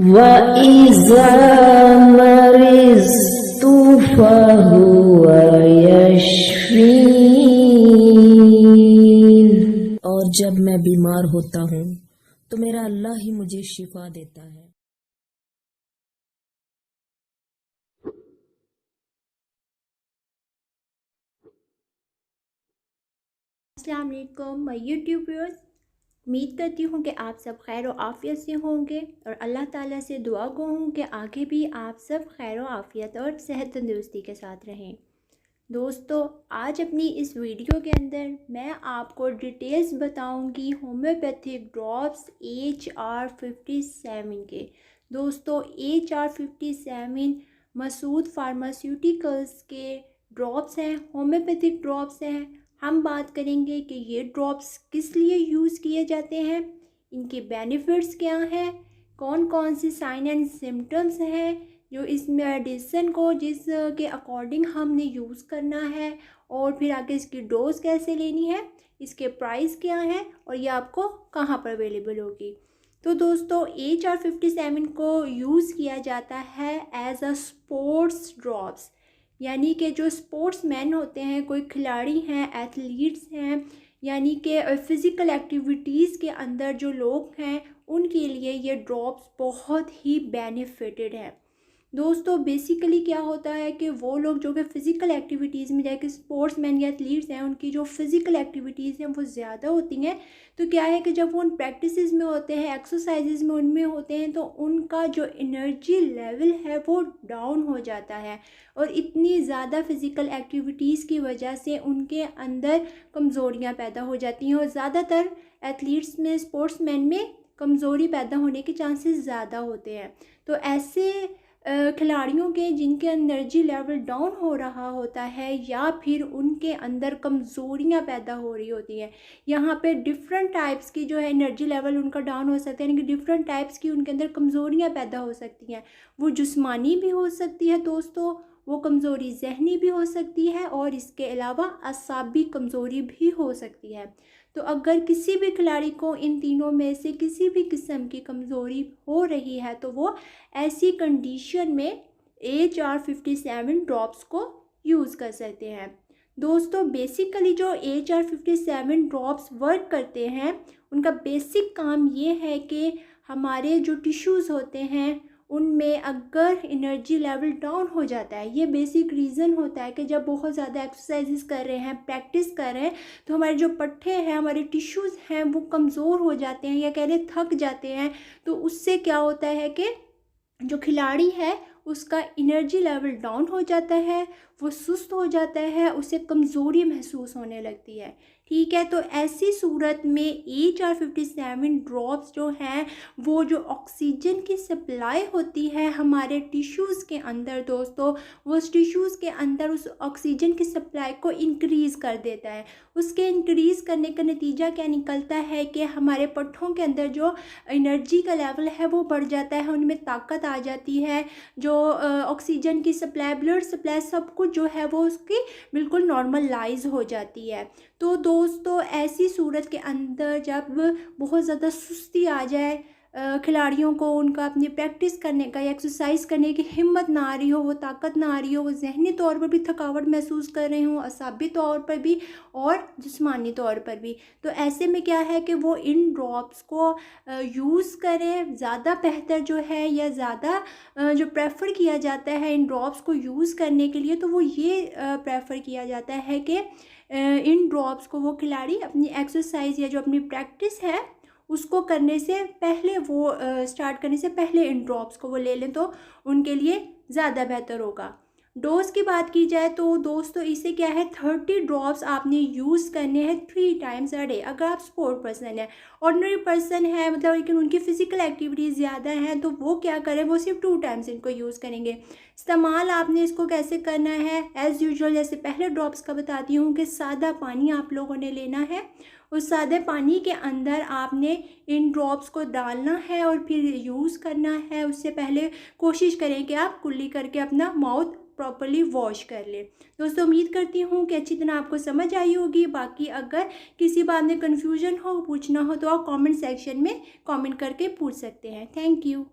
वइज़ा मरिज़्तु फहुव यशफ़ीन। और जब मैं बीमार होता हूँ तो मेरा अल्लाह ही मुझे शिफा देता है। अस्सलाम वालेकुम माय यूट्यूब व्यूअर्स, उम्मीद करती हूँ कि आप सब खैर और आफ़ियत से होंगे और अल्लाह ताला से दुआ गो हूँ कि आगे भी आप सब खैर और आफ़ियत और सेहत तंदुरुस्ती के साथ रहें। दोस्तों, आज अपनी इस वीडियो के अंदर मैं आपको डिटेल्स बताऊंगी होम्योपैथिक ड्रॉप्स HR57 के। दोस्तों, HR57 मसूद फार्मास्यूटिकल्स के ड्रॉप्स हैं, होम्योपैथिक ड्रॉप्स हैं। हम बात करेंगे कि ये ड्रॉप्स किस लिए यूज़ किए जाते हैं, इनके बेनिफिट्स क्या हैं, कौन कौन सी साइन एंड सिम्टम्स हैं जो इस मेडिसिन को जिस के अकॉर्डिंग हमने यूज़ करना है, और फिर आगे इसकी डोज कैसे लेनी है, इसके प्राइस क्या है और ये आपको कहाँ पर अवेलेबल होगी। तो दोस्तों, HR57 को यूज़ किया जाता है एज अ स्पोर्ट्स ड्रॉप्स, यानी कि जो स्पोर्ट्स मैन होते हैं, कोई खिलाड़ी हैं, एथलीट्स हैं, यानी कि फ़िज़िकल एक्टिविटीज़ के अंदर जो लोग हैं उनके लिए ये ड्रॉप्स बहुत ही बेनिफिटेड है। दोस्तों, बेसिकली क्या होता है कि वो लोग जो कि फ़िज़िकल एक्टिविटीज़ में, जैसे स्पोर्ट्स मैन या एथलीट्स हैं, उनकी जो फ़िज़िकल एक्टिविटीज़ हैं वो ज़्यादा होती हैं। तो क्या है कि जब वो उन प्रैक्टिसेस में होते हैं, एक्सरसाइजेज में उनमें होते हैं, तो उनका जो एनर्जी लेवल है वो डाउन हो जाता है, और इतनी ज़्यादा फ़िज़िकल एक्टिविटीज़ की वजह से उनके अंदर कमज़ोरियाँ पैदा हो जाती हैं, और ज़्यादातर एथलीट्स में, स्पोर्ट्स मैन में कमज़ोरी पैदा होने के चांसेस ज़्यादा होते हैं। तो ऐसे खिलाड़ियों के जिनके एनर्जी लेवल डाउन हो रहा होता है, या फिर उनके अंदर कमज़ोरियाँ पैदा हो रही होती हैं, यहाँ पे डिफरेंट टाइप्स की जो है एनर्जी लेवल उनका डाउन हो सकता है, यानी कि डिफरेंट टाइप्स की उनके अंदर कमज़ोरियाँ पैदा हो सकती हैं। वो जिस्मानी भी हो सकती है दोस्तों, वो कमज़ोरी जहनी भी हो सकती है, और इसके अलावा असाबी कमज़ोरी भी हो सकती है। तो अगर किसी भी खिलाड़ी को इन तीनों में से किसी भी किस्म की कमज़ोरी हो रही है, तो वो ऐसी कंडीशन में HR57 ड्रॉप्स को यूज़ कर सकते हैं। दोस्तों, बेसिकली जो HR57 ड्रॉप्स वर्क करते हैं, उनका बेसिक काम ये है कि हमारे जो टिश्यूज़ होते हैं उनमें अगर एनर्जी लेवल डाउन हो जाता है, ये बेसिक रीज़न होता है कि जब बहुत ज़्यादा एक्सरसाइजेस कर रहे हैं, प्रैक्टिस कर रहे हैं, तो हमारे जो पट्टे हैं, हमारे टिश्यूज़ हैं, वो कमज़ोर हो जाते हैं, या कह लें थक जाते हैं। तो उससे क्या होता है कि जो खिलाड़ी है उसका एनर्जी लेवल डाउन हो जाता है, वो सुस्त हो जाता है, उसे कमज़ोरी महसूस होने लगती है। ठीक है, तो ऐसी सूरत में HR57 ड्रॉप्स जो हैं, वो जो ऑक्सीजन की सप्लाई होती है हमारे टिश्यूज़ के अंदर दोस्तों, वो उस टिश्यूज़ के अंदर उस ऑक्सीजन की सप्लाई को इंक्रीज़ कर देता है। उसके इंक्रीज़ करने का नतीजा क्या निकलता है कि हमारे पट्ठों के अंदर जो एनर्जी का लेवल है वो बढ़ जाता है, उनमें ताकत आ जाती है, जो ऑक्सीजन की सप्लाई, ब्लड सप्लाई, सब कुछ जो है वो उसकी बिल्कुल नॉर्मलाइज हो जाती है। तो दोस्तों, ऐसी सूरत के अंदर जब बहुत ज़्यादा सुस्ती आ जाए खिलाड़ियों को, उनका अपनी प्रैक्टिस करने का या एक्सरसाइज करने की हिम्मत ना आ रही हो, वो ताकत ना आ रही हो, वो जहनी तौर पर भी थकावट महसूस कर रहे हों, असाबी तौर पर भी और जिस्मानी तौर पर भी, तो ऐसे में क्या है कि वो इन ड्रॉप्स को यूज़ करें, ज़्यादा बेहतर जो है, या ज़्यादा जो प्रेफर किया जाता है इन ड्रॉप्स को यूज़ करने के लिए, तो वो ये प्रेफर किया जाता है कि इन ड्रॉप्स को वो खिलाड़ी अपनी एक्सरसाइज या जो अपनी प्रैक्टिस है उसको करने से पहले, वो स्टार्ट करने से पहले इन ड्रॉप्स को वो ले लें, तो उनके लिए ज़्यादा बेहतर होगा। डोज की बात की जाए तो दोस्तों, इसे क्या है, 30 ड्रॉप्स आपने यूज़ करने हैं 3 टाइम्स अ डे। अगर आप स्पोर्ट पर्सन है, ऑर्डिनरी पर्सन है, मतलब लेकिन उनकी फ़िज़िकल एक्टिविटीज़ ज़्यादा हैं, तो वो क्या करें, वो सिर्फ 2 टाइम्स इनको यूज़ करेंगे। इस्तेमाल आपने इसको कैसे करना है, एज़ यूजुअल जैसे पहले ड्रॉप्स का बताती हूँ कि सादा पानी आप लोगों ने लेना है, उस सादे पानी के अंदर आपने इन ड्रॉप्स को डालना है और फिर यूज़ करना है। उससे पहले कोशिश करें कि आप कुल्ली करके अपना माउथ प्रॉपर्ली वॉश कर लें। दोस्तों, उम्मीद करती हूँ कि अच्छी तरह आपको समझ आई होगी। बाकी अगर किसी बात में कन्फ्यूजन हो, पूछना हो, तो आप कमेंट सेक्शन में कमेंट करके पूछ सकते हैं। Thank you.